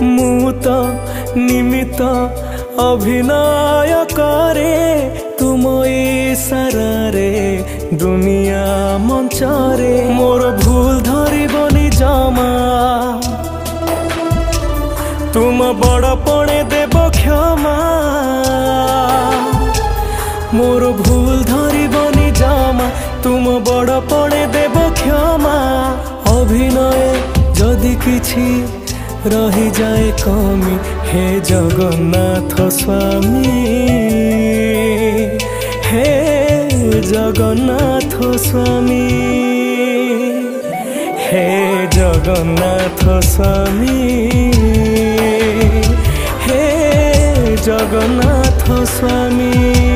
मु तो निमित्त अभिनय करे तुम इशारे दुनिया मंचरे मोर भूल धरबनी जमा तुम बड़ पणे देव क्षमा मोर भूल धरबनी जमा तुम बड़ पणे देव क्षमा अभिनय जदि किछि रही जाए कमी हे जगन्नाथ स्वामी हे जगन्नाथ स्वामी हे जगन्नाथ स्वामी हे जगन्नाथ स्वामी।